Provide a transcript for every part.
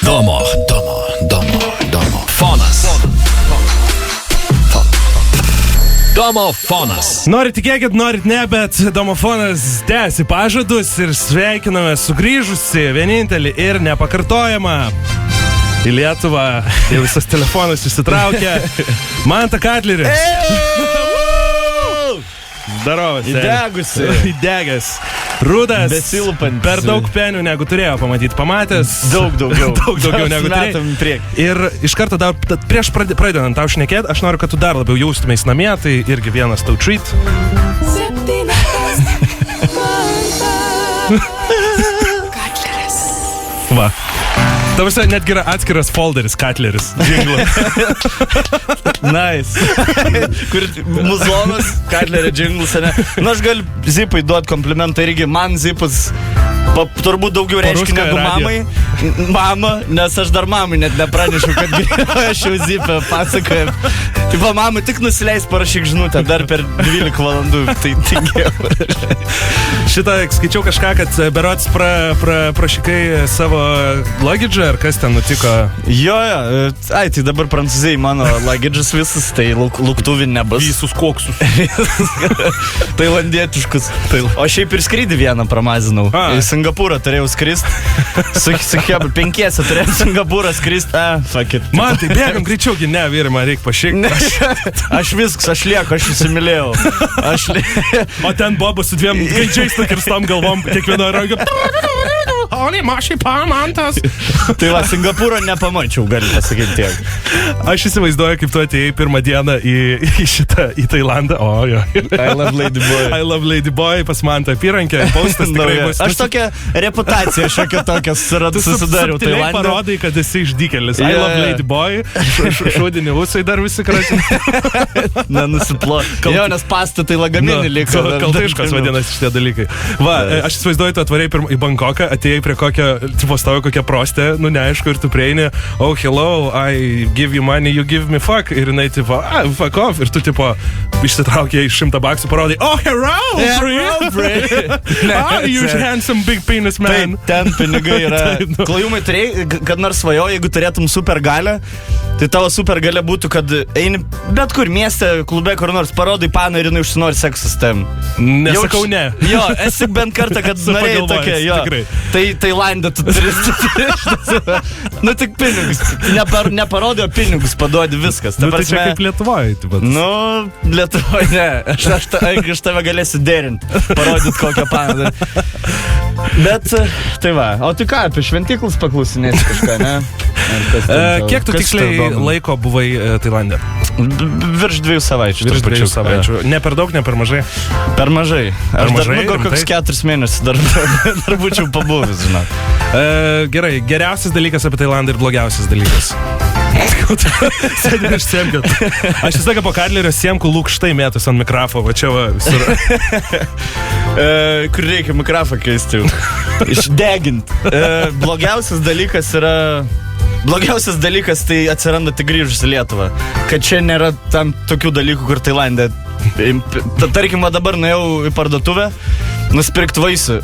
Domo. Fonas. Domofonas. Norit tikėkit, norit ne, bet Domofonas tęsi pažadus ir sveikiname sugrįžusi vienintelį ir nepakartojamą į Lietuvą. Jau visas telefonas išsitraukia. Mantą Katlerį. Darovas. Įdegęs. Rūdas. Besilupant. Per daug penių negu turėjo pamatyti. Pamatęs. Daug daugiau negu turėjo. Ir iš karto dar, prieš pradedant tau šnekėti, aš noriu, kad tu dar labiau jaustumės namie, tai irgi vienas tau treat. Va. Tavose netgi yra atskiras folderis Katleris. Nice. Kur muzonas Katlerio džinglas, ne? Na, aš galiu Zipai duoti komplimentą irgi. Man Zipas turbūt daugiau reiškia negu mamai. Mama, nes aš dar mamai net nepranešiau, kad aš jau Zipę pasakoju. Taip, mama, tik nusileis, parašyk žinutę dar per 12 valandų. Tai geriau. Šitą skaičiau kažką, kad berods prašykai savo lugidžą, ar kas ten nutiko? Jo. Ai, tai dabar prancūzijai mano lugidžas visas, tai luktuvinė nebus. Visus koksus. Tailandietiškus. O šiaip ir skrydį vieną pramazinau. Į Singapūrą turėjau skrist. Su Hebu 5 turėjau Singapūrą skrist. Fuck it. Man tai bėgam greičiau, ne, vyrai, man reikia pašykti. Aš viskas, aš lieku, aš įsimylėjau. O ten Bobas su 2 gaidžiais nukirstom galvom, kiekvieno ranką. Oli, mašai pamantas. Tai va, Singapūro nepamačiau, galiu pasakyti tiek. Aš įsivaizduoju, kaip tu atėjai pirmą dieną į Tailandą. O, jo. I love Lady Boy, pas Mantą apyrankę, postas tikrai bus. Aš tokią reputaciją šiokią tokią susidariau Tailande. Tu parodai, kad esi išdykėlis. I love Lady Boy, šūdinį usai dar visi kraščiai. Nenusiplot. Jo, nes pastatai lagaminį liko. Kaltaiškas vadinasi šitie dalykai. Va, aš įsivaizduoju, tu atvarei į Bankoką, atėjai prie kokio, tipo stovi kokia prostė, neaišku, ir tu prieini, oh, hello, I give you money, you give me fuck, ir jinai, tipo, fuck off, ir tu, tipo, išsitraukė iš 100 baksų, parodai, oh, hello, you handsome big penis man. Taip, ten pinigai yra. Klajumai turėjai, kad nors svajo, jeigu turėtum super galę, tai tavo super galė būtų, kad eini bet kur mieste, klube, kur nors parodai paną ir jinai užsinori seksas tem. Nesakau ne. Jo, esi bent kartą, kad norėjai tokia, jo. Tai Tailande tu turi. Nu, tik pinigus. Neparodė, pinigus paduodi viskas. Nu, tai čia kaip Lietuvoje. Nu, Lietuvoje ne. Aš tave galėsiu derinti. Parodyt kokią paną. Bet, tai va. O tu ką, apie šventiklus paklausinėsi kažką, ne? Kiek tu tiksliai laiko buvai Tailande? Virš 2 savaičių. Virš 2 savaičių. Ne per daug, ne per mažai? Per mažai. Aš dar koks 4 mėnesius dar būčiau pabuvęs, žinot. Gerai, geriausias dalykas apie Tailandą ir blogiausias dalykas. Sėdė, aš siemkiu. Aš visą laiką po Katlerio siemku lūkštai mėtus ant mikrofo, va čia va visur. Kur reikia mikrofą keisti jau. Išdegint. Blogiausias dalykas tai atsiranda tik grįžus į Lietuvą. Kad čia nėra tam tokių dalykų, kur Tailande. Tarkim, dabar nuėjau į parduotuvę nusipirkti vaisių.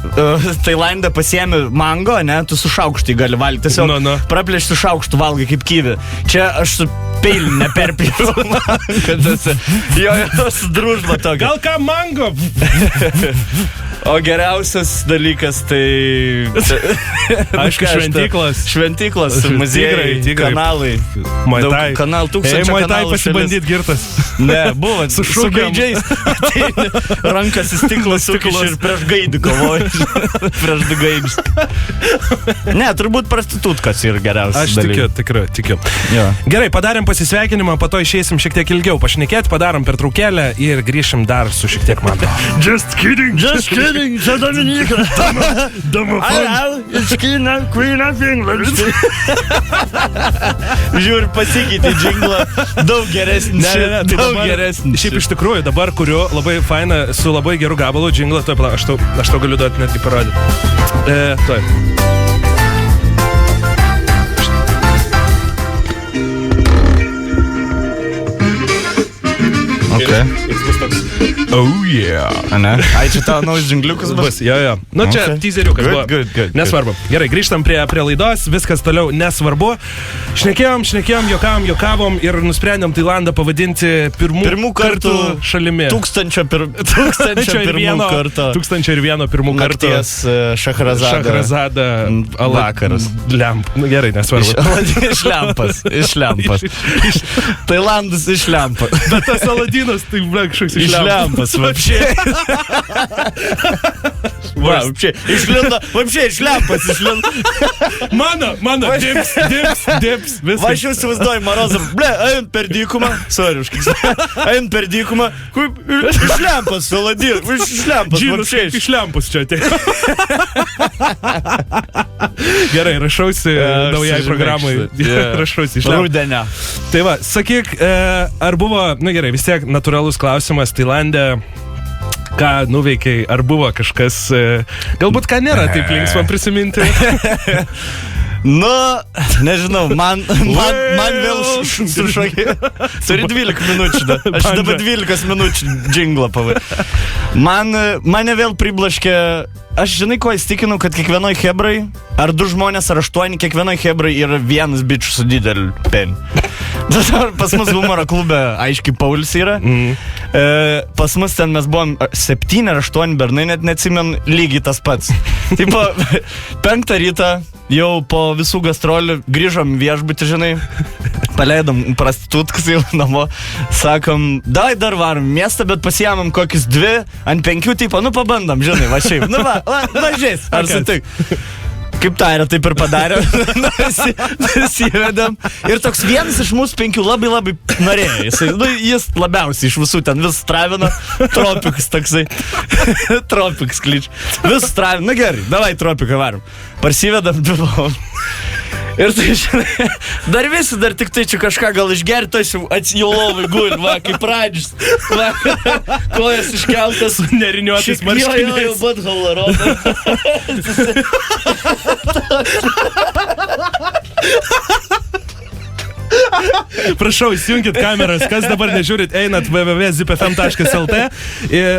Tailande pasiemi mango, ne, tu su šaukštai gali valgyti. Tiesiog praplėši su šaukštu valgai kaip kivi. Čia aš su peiliu neperpjau. Jo, su družba tokia. Gal ką mango? O geriausias dalykas tai... Aišku, šventyklas, muziejai, kanalai. Muay-tai. Kanal 1000 kanalų. Muay-tai pasibandyt girtas. Ne, buvo. Su gaidžiais. Rankas į stiklas ir prieš gaidį kovoji. Prieš 2 gaidžius. Ne, turbūt prostitutkas yra geriausias dalykas. Aš tikiu, tikrai. Gerai, padarėm pasisveikinimą, po to išeisim šiek tiek ilgiau pašnekėti, padarom pertraukėlę ir grįšim dar su šiek tiek Manto. Just kidding. Čia Dominika. Hello, it's Queen of England. Žiūri, pasikeitė džinglą. Daug geresnis. Daug geresnis. Šiaip iš tikrųjų, dabar kuriu labai fainą, su labai geru gabalu džinglą. Aš tau galiu duoti netgi parodyti. Tuoj. Okay. Jis bus toks, oh yeah. Ne? Ai, čia tavo naujas džingliukas bus? Jo. Nu, čia teaseriukas buvo. Good. Nesvarbu. Gerai, grįžtam prie laidos, viskas toliau nesvarbu. Šnekėjom, jokavom ir nusprendėm Tailandą pavadinti pirmų kartų šalimi. 1001 karto. 1001 pirmų kartų. Nakties Šahrazada vakaras. Lemp. Nu, gerai, nesvarbu. Iš lempas. Tailandas iš lempas. Bet tas Aladinas, tai kažkoks iš lempas. Вообще. Вообще iš lempas. Mano, dips, viskas. Va, aš jau įsivaizduoju Marozą. Einant per dykumą. Sorry, einant per dykumą. Iš lempas, Aladinas. Iš lempas. Džinas, iš lempus čia atėjo. Gerai, rašausi naujai programai. Rašausi iš lempus. Rudenio. Tai va, sakyk, ar buvo, nu gerai, vis tiek natūralus klausimas Tailande, ką nuveikiai, ar buvo kažkas, galbūt ką nėra taip linksma prisiminti? Nu, nežinau, man vėl sušokė. Turi 12 minučių, da. Aš dabar 12 minučių džinglą pavai. Mane vėl priblaškė. Aš žinai, ko įstikinau, kad kiekvienoj hebrai, ar 2 žmonės, ar 8, kiekvienoj hebrai yra vienas bičių su dideliu peniu. Pas mus humoro klube, aiškiai, Paulius yra. Pas mus ten mes buvom 7 ar 8 bernai, net neatsimenu, lygiai tas pats. Tipo, 5 rytą, jau po visų gastrolių, grįžom viešbutį, žinai, paleidom prostitutkus jau namo, sakom, dar varom miestą, bet pasiėmam kokius 2 ant 5, tipo, nu pabandom, žinai, va šiaip, nu va žiais, ar sutik. Kaip tarė, taip ir padarė, nusivedam. Ir toks vienas iš mūsų 5 labai norėjo. Jis labiausiai iš visų ten vis stravino. Tropikas toksai. Tropikas klič. Vis stravino. Na gerai, davai tropiką varom. Parsivedam 2. Ir tai, žinai, dar tik tai čia kažką gal išgerti, tai jau lovai guli, va, kaip pradžius. Va, kojas iškeltas. Neriniuotis marškiniais. Jau bat halarodą. Prašau, įsijunkit kameras, kas dabar nežiūrit, einat www.zipfm.lt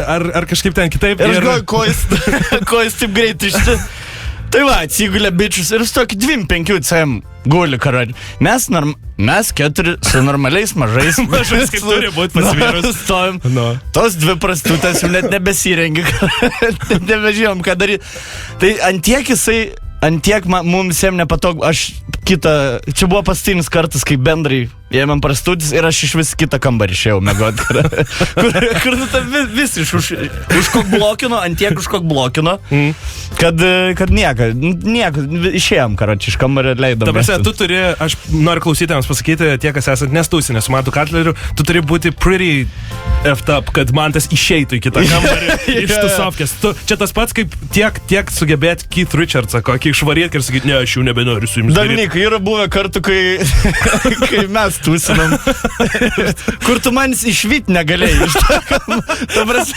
ar kažkaip ten kitaip. Ir aš galvoju, kojas taip greit išti. Tai va, atsigulė bičius ir su tokį 2-5 cm guli, karadžiu. Mes 4 su normaliais mažais. Mažais, kaip turi būti pasvyrus. Stovim. Tos 2 prastutės jau net nebesirengi, nebežinom, ką daryti. Tai antiek mums visiems nepatogu. Aš čia buvo pastinis kartas, kai bendrai ėmėm prastutis ir aš iš vis kitą kambarį išėjau mėgot. Kur vis užkokblokino, antiek užkokblokino, kad nieko, išėjom, karoči, iš kambario leidom. Ta prasme, tu turi, aš noriu klausytėms pasakyti, tie, kas esat nestusinė su Matu Katleriu, tu turi būti pretty effed up, kad man tas išeitų į kitą kambarį iš tusovkės. Čia tas pats, kaip tiek sugebėti Keith Richardsą, kokį išvarėti ir sakyti, ne, aš jau nebenoriu su jums daryti. Dalykai, yra buvę kartų, kai mes tusinam, kur tu manis išvyt negalėjai iš to, ta prasme.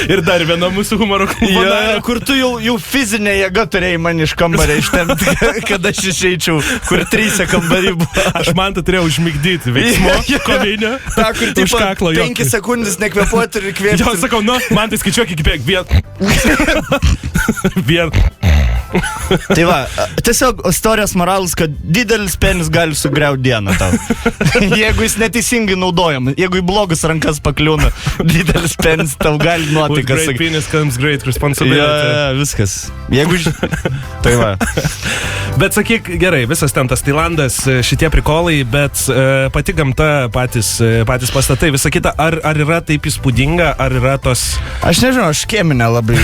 Ir dar viena mūsų humoro klubo narė. Kur tu jau fizinė jėga turėjai man iš kambarį ištemti, kad aš išeičiau, kur 3 kambarį buvo. Aš man tą turėjau užmigdyti veiksmo, kovinio. Ta, kur tipo 5 sekundės nekvepuoti ir įkvėpti. Jo, sakau, man tai skaičiuok iki 5. Vien. Tai va, tiesiog istorijos moralas, kad didelis penis gali sugriauti dieną tau. Jeigu jis neteisingai naudojama, jeigu į blogus rankas pakliūna didelis penis, tau gali nuotaikas. With great penis comes great responsibility. Ja, viskas. Jeigu tai va. Bet sakyk, gerai, visas ten tas Tailandas, šitie prikolai, bet pati gamta, patys pastatai, visa kita, ar yra taip įspūdinga, ar yra tos... Aš nežinau, aš kėminę labai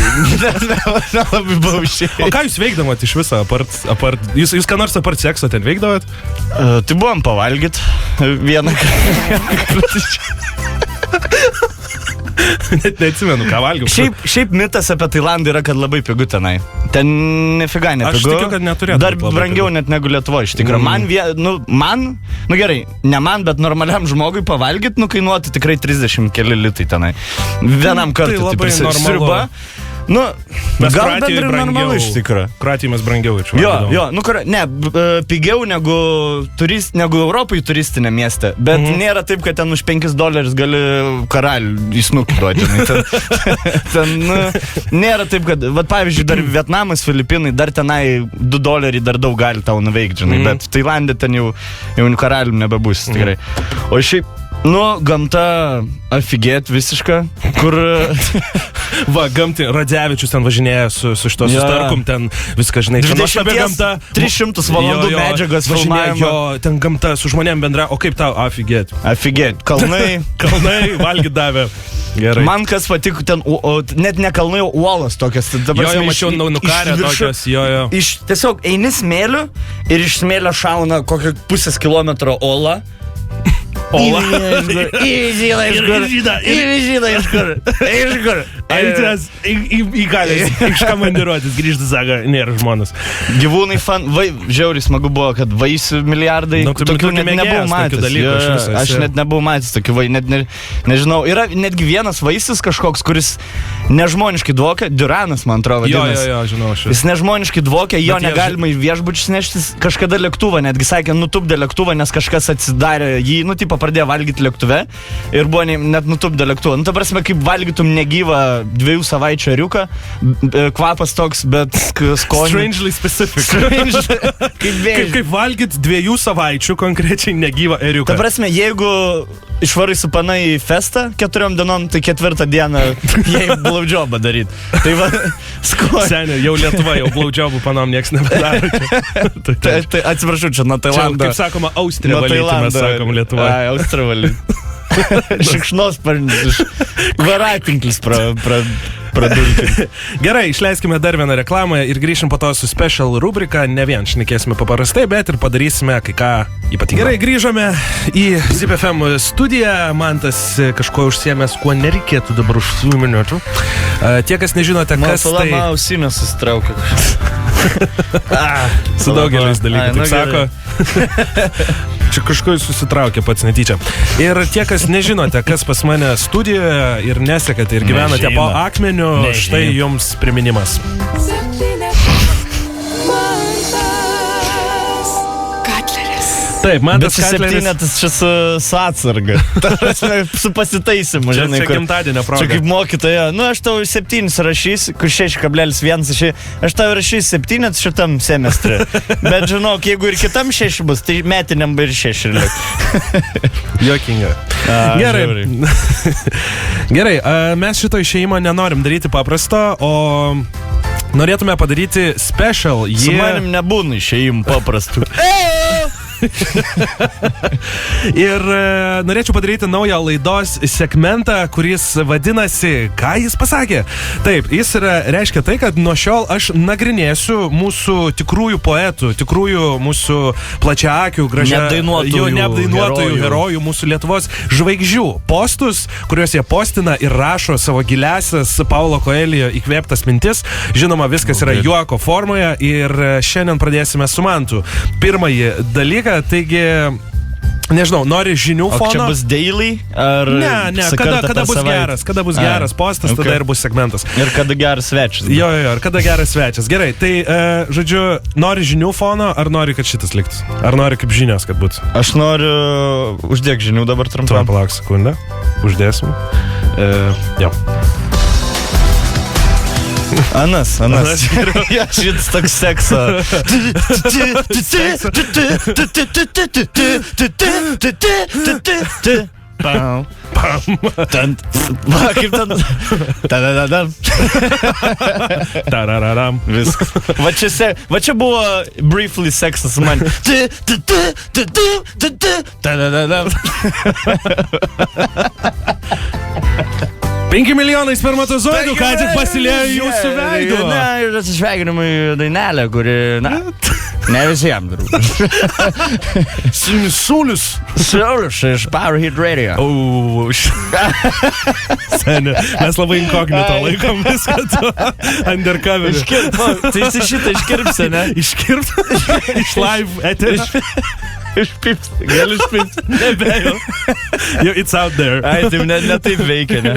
buvau išėjęs. O ką jūs veikdavot iš viso, apart jūs ką nors apart sekso ten veikdavot? Tai buvom pavalgyt vieną kartą. Net neatsimenu, ką valgiau. Šiaip mitas apie Tailandą yra, kad labai pigu tenai. Ten nefiga nepigu. Aš tikiu, kad neturėtų. Dar brangiau net negu Lietuvoje, iš tikrųjų. Nu gerai, ne man, bet normaliam žmogui pavalgyt, kainuotų tikrai 30 keli litai tenai. Vienam kartui. Tai labai normalu. Nu, Mes gal Kroatijoj bendrai brangiau. normalu iš tikrųjų. Kroatijoj mes brangiau iš Jo, nu, pigiau negu Europai turistinė mieste, bet nėra taip, kad ten už $5 gali karalių į snukį duoti. Nėra taip, kad, pavyzdžiui, dar Vietnamas, Filipinai, dar tenai $2 dar daug gali tau nuveikti, žinai, bet Tailande ten jau karalių nebebus, tikrai. O šiaip, gamta afigėt visiška, kur... gamti, Radzevičius ten važinėja su šito sustarkum, ten viską, žinai, 300 valandų medžiagas važinėja, ten gamta su žmonėm bendra, o kaip tau afigėt? Afigėt, kalnai, valgyt davė. Gerai. Man kas patiko ten, net ne kalnai, o uolas tokias. Mačiau nukarę tokias, Tiesiog eini smėliu ir iš smėlio šauna kokio pusės kilometro ola. Įvyžyda iš kur. Elgtis įgalės iš komandiruotis, grįžti, sako, nėra žmonės. Gyvūnai žiauriai smagu buvo, kad vaisių milijardai, tokių net nebuvau matęs. Aš net nebuvau matęs tokių, net nežinau. Yra netgi vienas vaisius kažkoks, kuris nežmoniškai dvokia, Duranas, man atrodo, vadinasi. Jo, žinau šis. Jis nežmoniškai dvokia, jo negalima į viešbučius neštis, kažkada lėktuvą, netgi sakė, nutupdė lėktuvą, nes kažkas atsidarė jį, pradėjo valgyti lėktuve ir buvo net nutupdė lėktuvą. Ta prasme, kaip valgytum negyvą 2 savaičių eriuką, kvapas toks, bet skonis. Strangely specific. Kaip valgyt 2 savaičių konkrečiai negyvą eriuką. Ta prasme, jeigu išvarai su pana į festą 4 dienom, tai 4 dieną jai blowjobą daryt. Tai va, skonis. Seniai, jau Lietuva, jau blowjobų panom nieks nebedaro. Tai atsiprašau, čia nuo Tailando. Kaip sakoma, Austrija valyti, mes sakom Lietuva. Austrija valyti. Šikšnos parnis, varatinklis pradulkinti. Gerai, išleiskime dar vieną reklamą ir grįšim po to su special rubrika. Ne vien šnekėsime paprastai, bet ir padarysime kai ką ypatingo. Gerai, grįžome į Zip FM studiją. Mantas kažko užsiėmęs, kuo nereikėtų dabar užsiminėti. Tie, kas nežinote, kas tai... Man ausinės susitraukia. Su daugeliais dalykų, taip sako. Čia kažko susitraukė pats netyčia. Ir tie, kas nežinote, kas pas mane studijoje ir nesekate ir gyvenate po akmeniu, štai jums priminimas. Taip, Mantas Katleris. Bet čia su atsarga. Su pasitaisimu, žinai. Čia gimtadienio proga. Čia kaip mokytoja. Aš tau 7 rašysiu, kur 6,1. Aš tau rašysiu 7 šitam semestre. Bet žinok, jeigu ir kitam 6 bus, tai metiniam ir 6 liek. Jokinga. Gerai. Gerai, mes šito išėjimo nenorim daryti paprasto, o norėtume padaryti special. Su manim nebūna išėjimų paprastų. Ir norėčiau padaryti naują laidos segmentą, kuris vadinasi Ką jis pasakė? Taip, jis reiškia tai, kad nuo šiol aš nagrinėsiu mūsų tikrųjų poetų, tikrųjų mūsų plačiaakių, neapdainuotojų herojų, mūsų Lietuvos žvaigždžių postus, kuriuos jie postina ir rašo savo giliasias Paulo Coelho įkvėptas mintis. Žinoma, viskas yra juoko formoje ir šiandien pradėsime su Mantu. Pirmąjį dalyką, taigi, nežinau, nori žinių fono? O čia bus daily? Ar ne, kada bus geras postas, tada ir bus segmentas. Ir kada geras svečias. Jo, ir kada geras svečias. Gerai, tai, žodžiu, nori žinių fono, ar nori, kad šitas liktų? Ar nori kaip žinios, kad būtų? Aš noriu uždėk žinių dabar trumpam. Palauk sekundę, uždėsim. Jo. Anas. Šitas toks sekso. Pam. Va, kaip ten. Tadadadam. Tararadam. Viskas. Va čia buvo briefly seksas man. Tadadadam. 5 milijonai spermatozoidų, ką tik pasilėjo jūsų veidu. Na, ir atsisveikinimai dainelė, kuri, ne visiems darau. Saulius iš Powerhit Radio. Seni, mes labai inkognito laikom viską tu undercover. Tai šitą iškirpsi, ne? Iškirpsi? Iš live eterio? Išpips. Gali išpips. Nebėjau. It's out there. Ai, tai ne taip veikia, ne?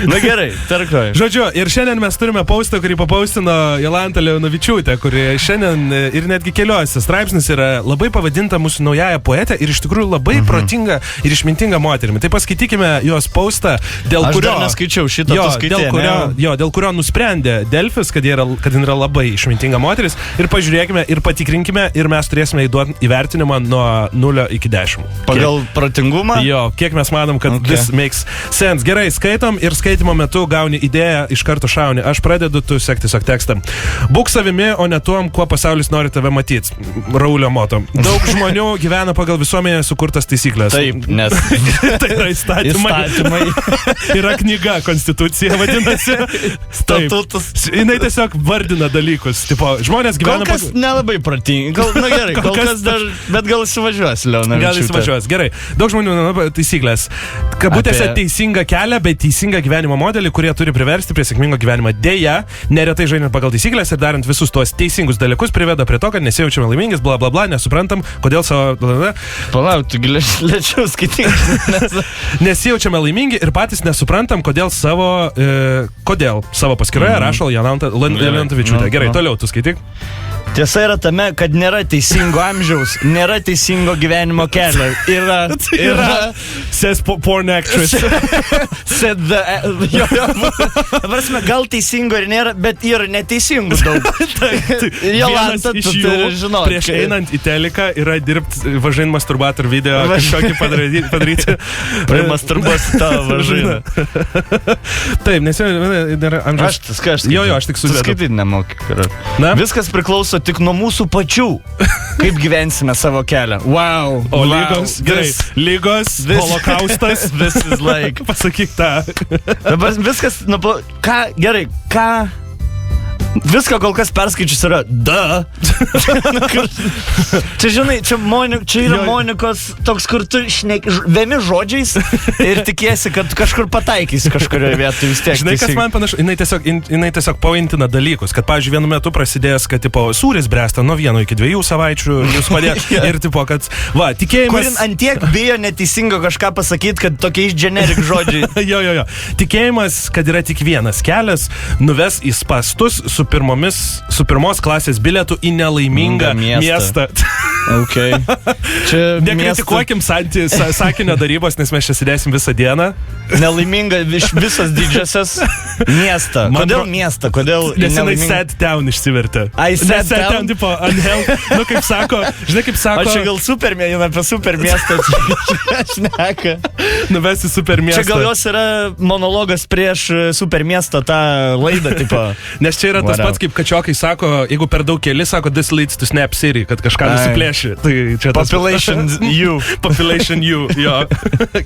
Na gerai, tarkoju. Žodžiu, ir šiandien mes turime postą, kurį papaustino Jolanta Leonavičiūtė, kuri šiandien ir netgi keliuose straipsnis yra labai pavadinta mūsų naująją poetę ir iš tikrųjų labai protinga ir išmintinga moterimi. Tai paskaitykime jos postą, dėl Aš kurio... dar neskaičiau šitą, tu skaitė, dėl kurio nusprendė Delfis, kad jin yra labai išmintinga moteris. Ir pažiūrėkime ir patikrinkime ir mes turėsime įduoti įvertinimą nuo 0 iki 10. Pagal protingumą? Jo, kiek mes manom, kad this makes sense. Gerai, skaitom ir skaitimo metu gauni idėją, iš karto šauni. Aš pradedu, tu sek tiesiog tekstą. Būk savimi, o ne tuom, kuo pasaulis nori tave matyti. Raulio moto. Daug žmonių gyvena pagal visuomenėje sukurtas taisyklės. Taip, nes... Tai yra įstatymai. Yra knyga, konstitucija vadinasi. Statutus. Jinai tiesiog vardina dalykus. Tipo, žmonės gyvena... Kol kas nelabai protingi. Na gerai, kol kas dar... Bet gal įsivažiuos, Leonavičiūtė. Gal įsivažiuos, gerai. Daug žmonių taisyklės. Kabutėse teisingą kelią, bet teisingą gyvenimo modelį, kurie turi priversti prie sėkmingo gyvenimo. Deja, neretai žaidžiant pagal taisyklės ir darant visus tuos teisingus dalykus priveda prie to, kad nesijaučiame laimingis, bla bla bla, nesuprantam, kodėl savo... Palauk, tu lėčiau skaityk. Nesijaučiame laimingi ir patys nesuprantam, kodėl savo paskyroje rašo Jolanta Leonavičiūtė. Gerai, toliau tu skaityk. Tiesa yra tame, kad nėra teisingo amžiaus, nėra teisingo gyvenimo kelio. Yra says porn actress. Said the... Gal teisingo ir nėra, bet yra neteisingų daug. Jolanta, tu turi žinoti. Prieš einant į teliką yra dirbti važin masturbator video, kažkokį padaryti. Masturbuosi tavo važiną. Taip, nes nėra amžiaus. Aš skaityt. Jo, aš tik suvedu. Skaityt nemoki. Viskas priklauso tik nuo mūsų pačių, kaip gyvensime savo kelią. Wow. O lygos, gerai, lygos, holokaustas, this is like... Pasakyk tą. Dabar viskas, gerai, viską kol kas perskaičius yra Čia žinai, čia yra Monikos toks, kur tu vemi žodžiais ir tikiesi, kad kažkur pataikysi kažkurioje vietoje vis tiek. Žinai, kas man panašu, jinai tiesiog pointina dalykus, kad, pavyzdžiui, vienu metu prasidės, kad, tipo, sūris bręsta nuo 1 iki 2 savaičių, jūs padės ir, tipo, kad, va, tikėjimas... Kurin antiek bijo neteisingo kažką pasakyti, kad tokiais generic žodžiai. Jo. Tikėjimas, kad yra tik vienas kelias, nuves į spastus su pirmos klasės bilietų į nelaimingą miestą. Okay. Nekritikuokim sakinio darybos, nes mes čia sėdėsim visą dieną. Nelaiminga visas didžiasias miestą. Kodėl miestą? Kodėl nes jinai sad town išsivertė. Sad town? Tipo, unhealth. Kaip sako, žinai, kaip sako... O čia gal supermėgina apie supermiestą. Šneka. Nuvesti supermiestą. Čia gal jos yra monologas prieš supermiestą tą laidą, tipo. Nes čia yra tas pats, kaip kačiokai sako, jeigu per daug keli, sako, this leads to Snap City, kad kažką nusiplėši. Tai čia Population U. Population U, jo.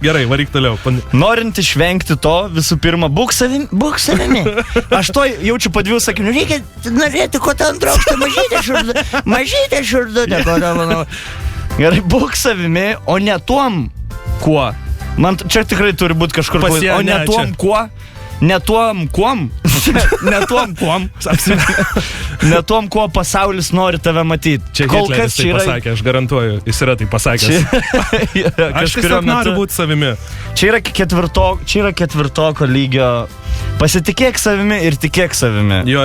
Gerai, varyk toliau. Norint išvengti to, visų pirma, būk savimi. Aš to jaučiu po 2 sakinių. Reikia norėti, ko ten traukti mažytę širdutę. Gerai, būk savimi, o ne tuom, kuo. Man čia tikrai turi būti kažkur o ne tuom, kuo. Ne tuom, kuom. Ne tuom, kuo pasaulis nori tave matyti. Čia Hitleris tai pasakė, aš garantuoju, jis yra tai pasakęs. Aš tiesiog noriu būti savimi. Čia yra ketvirtoko lygio. Pasitikėk savimi ir tikėk savimi. Jo.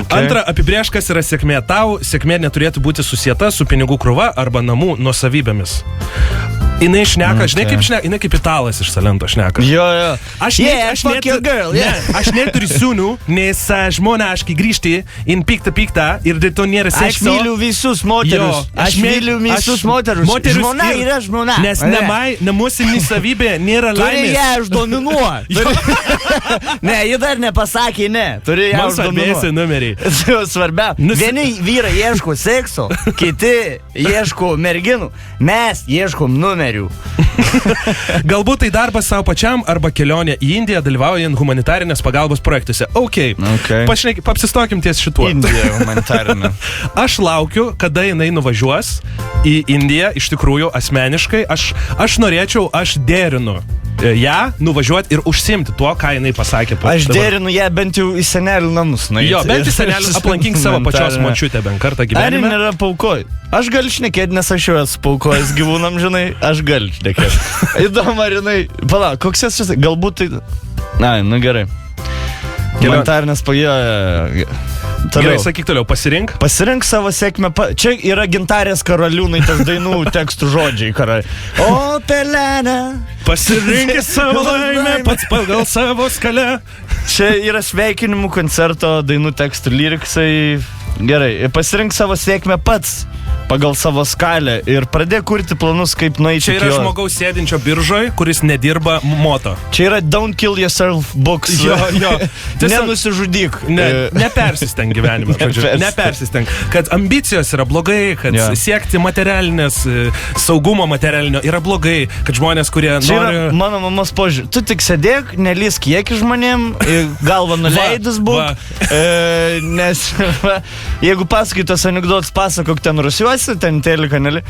Antra, apibrėžk, kas yra sėkmė. Tau sėkmė neturėtų būti susieta su pinigų krūva arba namų nuosavybėmis. Jinai šneka, žinai kaip šneka, jinai kaip italas iš Salento šneka. Jo. Aš neturiu sūnų, nes žmona aš kai grįžti in piktą ir dėl to nėra sekso. Aš myliu visus moterus. Aš myliu visus moterus. Žmona yra žmona. Nes namuosinė savybė nėra laimės. Turi ją išdominuoti. Ne, ji dar nepasakė ne. Turi ją išdominuoti. Numeriai. Svarbia. Vieni vyrai ieško sekso, kiti ieško merginų. Mes ieškom numerių. Galbūt tai darbas savo pačiam arba kelionė į Indiją dalyvaujant humanitarinės pagalbos projektuose. Apsistokim ties šituo. Indija humanitarinė. Aš laukiu, kada jinai nuvažiuos į Indiją, iš tikrųjų asmeniškai. Aš norėčiau, aš derinu ją nuvažiuoti ir užsimti tuo, ką jinai pasakė. Aš derinu ją bent jau į senelių namus. Jo, bent į senelių aplankink savo pačios močiutę bent kartą gyvenime. Ar nėra paukoj? Aš galiu šnekėti, nes aš jau esu paukojęs gyvūnam, žinai, aš galiu šnekėti. Įdomu, ar jinai... Palauk, koks esi? Galbūt tai... Na, nu gerai. Humanitarnės pagėjo... Gerai, sakyk toliau, pasirink. Pasirink savo sėkmę. Čia yra Gintarės Karaliūnaitės dainų tekstų žodžiai, karai. O, Pelene. Pasirink savo laimę, pats pagal savo skalę. Čia yra sveikinimų koncerto dainų tekstų lyriksai. Gerai, pasirink savo sėkmę pats pagal savo skalę ir pradėk kurti planus, kaip nueiti. Čia yra žmogaus sėdinčio biržoj, kuris nedirba moto. Čia yra Don't Kill Yourself books. Jo. Nenusižudyk. Nepersisteng gyvenime, žodžiu. Nepersisteng. Kad ambicijos yra blogai, kad siekti materialinės, saugumo materialinio yra blogai, kad žmonės, kurie čia nori... Yra mano mamos požiūrį. Tu tik sėdėk, nelysk kiekį žmonėm, galvą nuleidus būk. Nes jeigu pasakai tos anekdotus, pasakok ten rusiuosi, ten telekanelį.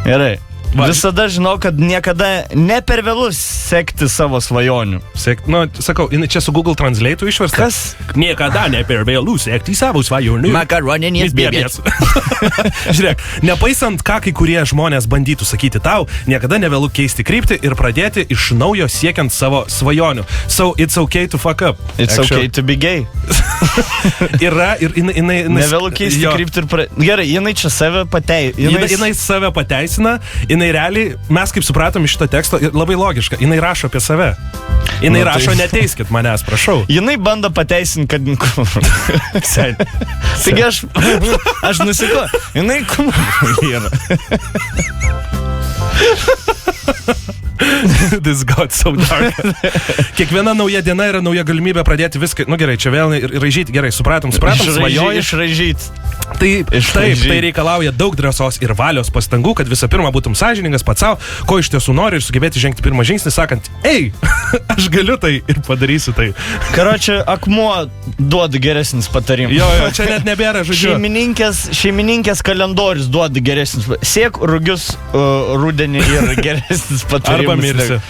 Gerai. Visada žinau, kad niekada ne per vėlus sekti savo svajonių. Sakau, čia su Google Translate išversta. Kas? Niekada ne per vėlus sekti savo svajonių. Makaroninės bėbės. Žiūrėk, nepaisant, ką kai kurie žmonės bandytų sakyti tau, niekada nevėlu keisti kryptį ir pradėti iš naujo siekiant savo svajonių. So, it's okay to fuck up. It's okay to be gay. Yra ir jinai... Nevėlu keisti kryptį ir pradėti. Gerai, jinai čia save pateisina. Jinai save pateisina. Jinai realiai, mes kaip supratom iš šito teksto, labai logiška, jinai rašo apie save. Jinai rašo, neteiskit manęs, prašau. Jinai bando pateisinti, kad... Taigi aš nusiko. Jinai yra. This got so dark. Kiekviena nauja diena yra nauja galimybė pradėti viską. Nu gerai, čia vėl ir raižyti. Gerai, supratom, svajoji. Išraižyti. Taip, tai reikalauja daug drąsos ir valios pastangų, kad visą pirma būtum sąžiningas pats savo, ko iš tiesų nori ir sugebėti žengti pirmą žingsnį, sakant, ei, aš galiu tai ir padarysiu tai. Karočią, akmuo duoda geresnis patarimas. Jo, čia net nebėra žodžiu. Šeimininkės kalendorius duoda geresnis. Siek rugius rudenį ir geresnis patarimas. Arba mirsi.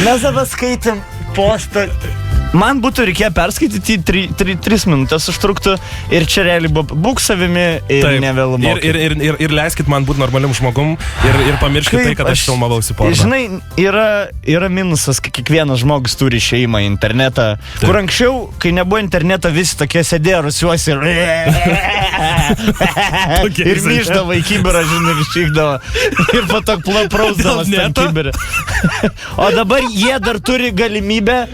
Mes dabar skaitėm postą. Man būtų reikėjo perskaityti 3 minutės užtruktų ir čia realiai būk savimi ir nevėlu mokyti. Ir leiskit man būti normaliam žmogum ir pamirškit tai, kad aš filmavausi porną. Žinai, yra minusas, kai kiekvienas žmogus turi šeimą, internetą, kur anksčiau, kai nebuvo interneto, visi tokie sėdėjo rusiuosi ir myždavo į kibirą, žinai, ir šykdavo ir po to prausdamas ten kibirą. O dabar jie dar turi galimybę,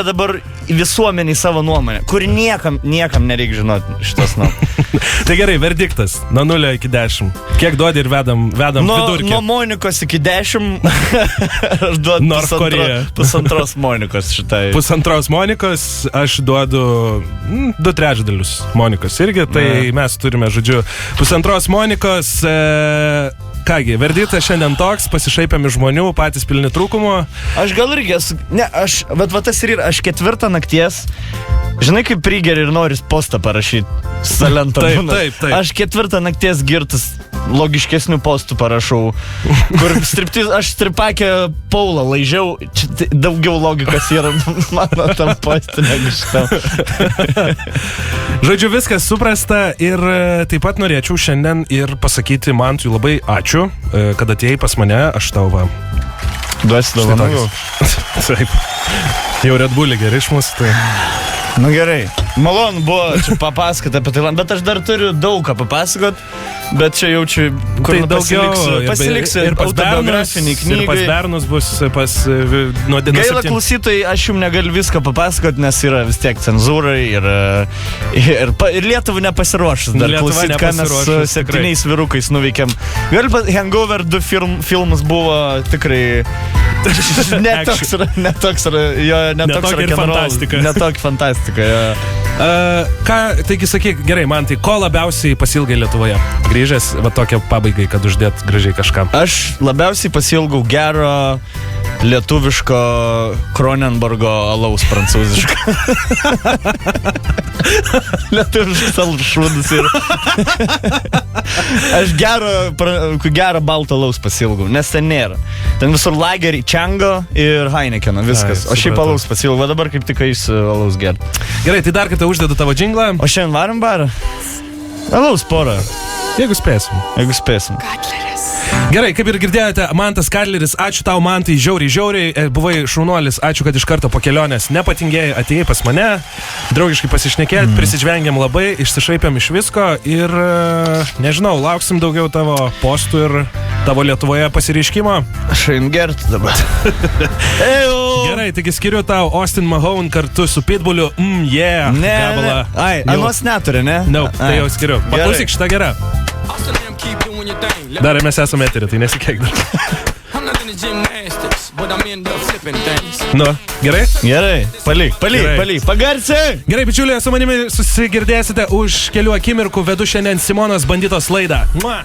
dabar visuomeniai savo nuomonę, kur niekam nereikia žinoti šitas nuomonės. Tai gerai, verdiktas, nuo 0 iki 10. Kiek duodi ir vedam vidurkį? Nuo Monikos iki 10 aš duodu pusantros Monikos šitai. Pusantros Monikos, aš duodu 2/3 Monikos irgi, tai mes turime, žodžiu, pusantros Monikos. Kągi, verdiktas šiandien toks, pasišaipiami žmonių, patys pilni trūkumo. Aš gal irgi esu, bet tas ir aš 4 nakties, žinai, kaip prigeri ir noris postą parašyti, salentą. Taip. Aš 4 nakties girtas logiškesnių postų parašau, kur aš stripakę Paulą laižiau, daugiau logikos yra mano tam postą negu šitam. Žodžiu, viskas suprasta ir taip pat norėčiau šiandien ir pasakyti Mantui labai ačiū, kad atėjai pas mane, aš tau va. Duosi dovanų. Taip. Jau Red Bullį geri iš mūsų, tai... Nu gerai, malonu buvo čia papasakoti apie Tailandą, bet aš dar turiu daug ką papasakot, bet čia jaučiu, kur pasiliksiu ir autobiografinį knygą. Ir pas bernus bus pas nuo dienos 7. Gaila klausytojai, aš jums negaliu viską papasakot, nes yra vis tiek cenzūrai ir Lietuvą nepasiruošus. Dar klausyti, ką mes su 7 vyrukais nuveikėm. Hangover 2 filmas buvo tikrai netoks fantastika. Taigi sakyk, gerai, man tai ko labiausiai pasilgai Lietuvoje? Grįžęs, va tokia pabaigai, kad uždėt gražiai kažką. Aš labiausiai pasilgau gero lietuviško Kronenbergo alaus prancūziško. Lietuviškas šūdas ir... Aš gerą baltą alaus pasilgau, nes ten nėra. Ten visur lagerį, Čango ir Heinekeno, viskas. O šiaip alaus pasilgau, va dabar kaip tik eisiu alaus gerti. Gerai, tai dar kartą uždedu tavo džinglą. O šiandien varom barą? Alaus porą. Jeigu spėsim. Gerai, kaip ir girdėjote, Mantas Kadleris, ačiū tau, Mantai, žiauriai, buvai šaunuolis, ačiū, kad iš karto po kelionės nepatingėjai, atėjai pas mane, draugiškai pasišnekėt, prisižvengėm labai, išsišaipėm iš visko ir, nežinau, lauksim daugiau tavo postų ir tavo Lietuvoje pasireiškimo. Aš einu gerti dabar. Gerai, taigi skiriu tau Austin Mahone kartu su Pitbulliu, gabalą. Ai, anos neturi, ne? No, tai jau skiriu. Paklausyk, šitą gerą. Dar mes esame eterį, tai nesikeik dar. Nu, gerai? Gerai, palik, pagarsiai! Gerai, bičiuliai, su manimi susigirdėsite už kelių akimirkų, vedu šiandien Simonas Banditos laidą. Mua!